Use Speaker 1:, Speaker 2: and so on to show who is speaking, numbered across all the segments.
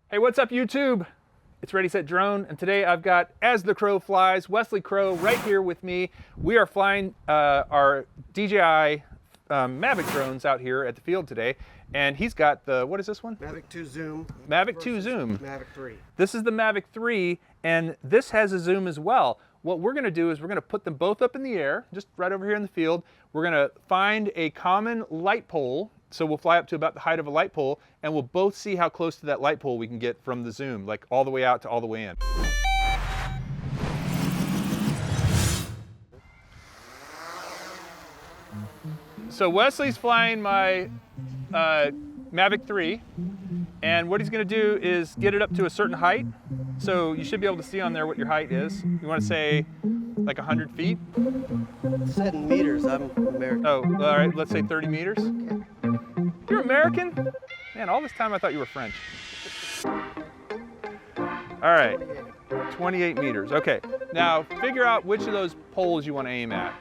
Speaker 1: Hey, what's up YouTube? It's Ready Set Drone, and today I've got As the Crow Flies, Wesley Crow right here with me. We are flying our DJI Mavic drones out here at the field today, and he's got the, what is this one?
Speaker 2: Mavic 2 Zoom.
Speaker 1: Mavic 2 Zoom.
Speaker 2: Mavic 3.
Speaker 1: This is the Mavic 3, and this has a zoom as well. What we're gonna do is we're gonna put them both up in the air, just right over here in the field. We're gonna find a common light pole. So we'll fly up to about the height of a light pole, and we'll both see how close to that light pole we can get from the zoom, like all the way out to all the way in. So Wesley's flying my Mavic 3, and what he's gonna do is get it up to a certain height. So you should be able to see on there what your height is. You wanna say like 100 feet?
Speaker 2: It's set in meters. I'm American.
Speaker 1: Oh, all right, let's say 30 meters.
Speaker 2: Okay.
Speaker 1: You're American? Man, all this time I thought you were French. All right, 28 meters. Okay, now figure out which of those poles you want to aim at.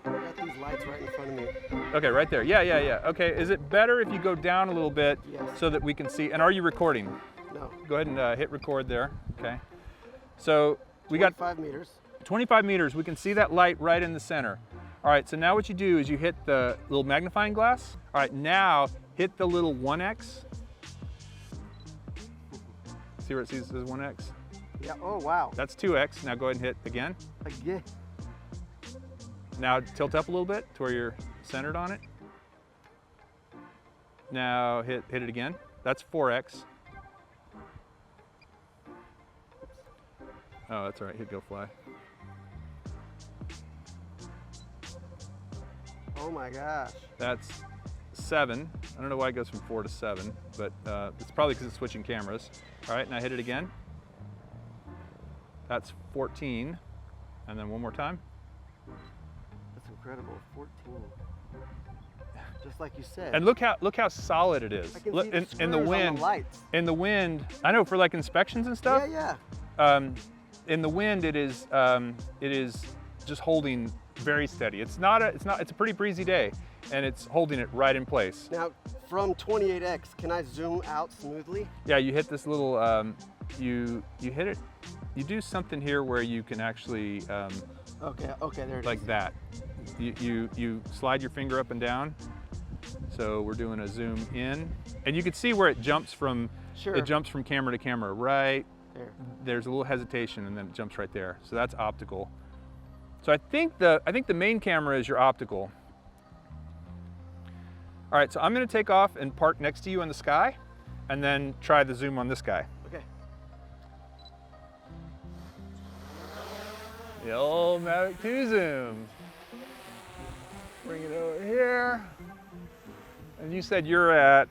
Speaker 2: I got these lights right in front of me.
Speaker 1: Okay, right there. Yeah. Okay, is it better if you go down a little bit
Speaker 2: Yes.
Speaker 1: so that we can see? And are you recording?
Speaker 2: No.
Speaker 1: Go ahead and hit record there. Okay. So we got
Speaker 2: 5 meters.
Speaker 1: 25 meters. We can see that light right in the center. All right, so now what you do is you hit the little magnifying glass. All right, now hit the little 1x. See where it says 1x?
Speaker 2: Yeah. Oh, wow.
Speaker 1: That's 2x. Now go ahead and hit again.
Speaker 2: Again.
Speaker 1: Now tilt up a little bit to where you're centered on it. Now hit it again. That's 4x. Oh, that's all right. Hit go fly.
Speaker 2: Oh my gosh.
Speaker 1: That's 7. I don't know why it goes from 4 to 7, but it's probably because it's switching cameras. All right, now hit it again. That's 14. And then one more time.
Speaker 2: That's incredible. 14. Just like you said.
Speaker 1: And look how solid it is.
Speaker 2: I can
Speaker 1: Look,
Speaker 2: see the
Speaker 1: in the
Speaker 2: screws on
Speaker 1: wind.
Speaker 2: the lights.
Speaker 1: In the wind, I know for like inspections and stuff.
Speaker 2: Yeah.
Speaker 1: In the wind, it is just holding very steady. It's a pretty breezy day, and it's holding it right in place.
Speaker 2: Now, from 28x, can I zoom out smoothly?
Speaker 1: Yeah, you hit this little, you hit it, you do something here where you can actually,
Speaker 2: Okay, there it
Speaker 1: like
Speaker 2: is.
Speaker 1: that. You slide your finger up and down. So we're doing a zoom in, and you can see where it jumps from.
Speaker 2: Sure.
Speaker 1: It jumps from camera to camera, right?
Speaker 2: There.
Speaker 1: There's a little hesitation, and then it jumps right there. So that's optical. So I think the main camera is your optical. All right, so I'm going to take off and park next to you in the sky, and then try the zoom on this guy.
Speaker 2: Okay.
Speaker 1: The old Mavic 2 zoom. Bring it over here. And you said you're at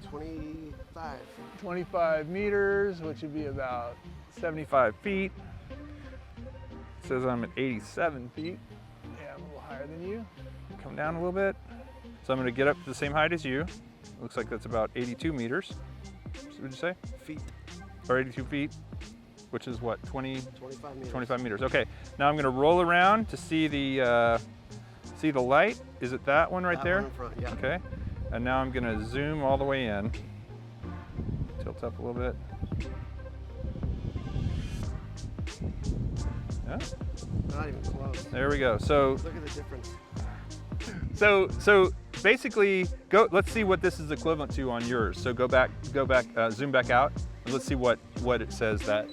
Speaker 2: 25.
Speaker 1: 25 meters, which would be about 75 feet. It says I'm at 87 feet. Yeah, I'm a little higher than you. Come down a little bit. So I'm gonna get up to the same height as you. Looks like that's about 82 meters. What would you say?
Speaker 2: Feet.
Speaker 1: Or 82 feet, which is what,
Speaker 2: 25 meters.
Speaker 1: 25 meters. Okay, now I'm gonna roll around to see the light. Is it that one right
Speaker 2: That
Speaker 1: there?
Speaker 2: one in front, yeah.
Speaker 1: Okay, and now I'm gonna zoom all the way in. Tilt up a little bit. Yeah,
Speaker 2: Not even close.
Speaker 1: there we go. So,
Speaker 2: Look at the difference.
Speaker 1: so basically, let's see what this is equivalent to on yours. So go back, zoom back out, and let's see what it says that.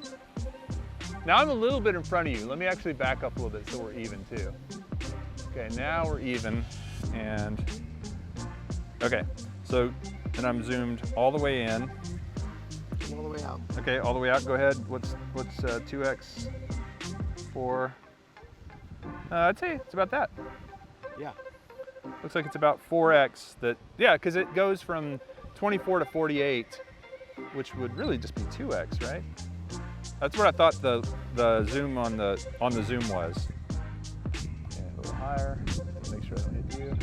Speaker 1: Now I'm a little bit in front of you. Let me actually back up a little bit so we're even too. Okay, now we're even, and okay, so, and I'm zoomed all the way in.
Speaker 2: All the way out.
Speaker 1: Okay, all the way out. Go ahead. What's 2x, 4? I'd say it's about that.
Speaker 2: Yeah.
Speaker 1: Looks like it's about 4x. Yeah, because it goes from 24 to 48, which would really just be 2x, right? That's what I thought the zoom on the zoom was. And a little higher. Make sure I don't hit you.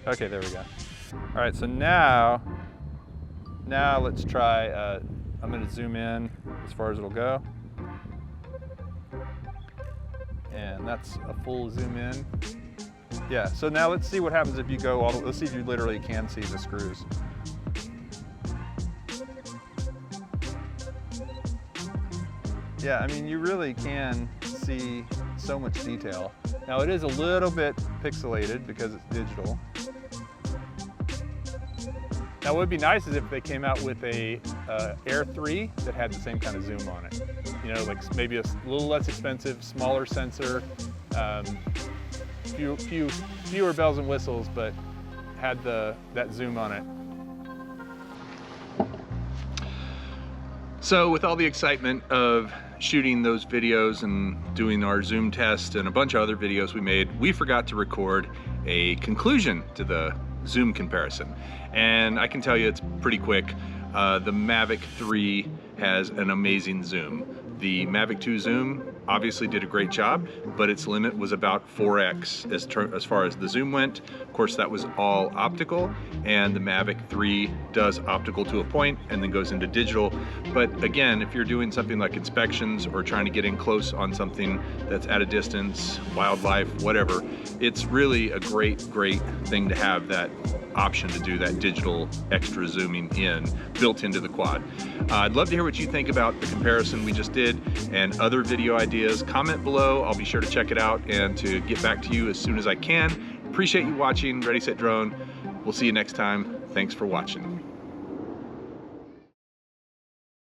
Speaker 1: Okay, there we go. All right, so now let's try. I'm going to zoom in as far as it'll go. And that's a full zoom in. Yeah, so now let's see what happens if you go all the way. Let's see if you literally can see the screws. Yeah, I mean, you really can see so much detail. Now it is a little bit pixelated because it's digital. Now what would be nice is if they came out with a Air 3 that had the same kind of zoom on it. You know, like maybe a little less expensive, smaller sensor, fewer bells and whistles, but had that zoom on it. So with all the excitement of shooting those videos and doing our zoom test and a bunch of other videos we made, we forgot to record a conclusion to the zoom comparison. And I can tell you it's pretty quick. The Mavic 3 has an amazing zoom. The Mavic 2 zoom obviously did a great job, but its limit was about 4x as far as the zoom went. Of course, that was all optical, and the Mavic 3 does optical to a point and then goes into digital. But again, if you're doing something like inspections or trying to get in close on something that's at a distance, wildlife, whatever, it's really a great thing to have that option to do that digital extra zooming in built into the quad. I'd love to hear what you think about the comparison we just did and other video ideas. Comment below, I'll be sure to check it out and to get back to you as soon as I can. Appreciate you watching Ready Set Drone. We'll see you next time. Thanks for watching.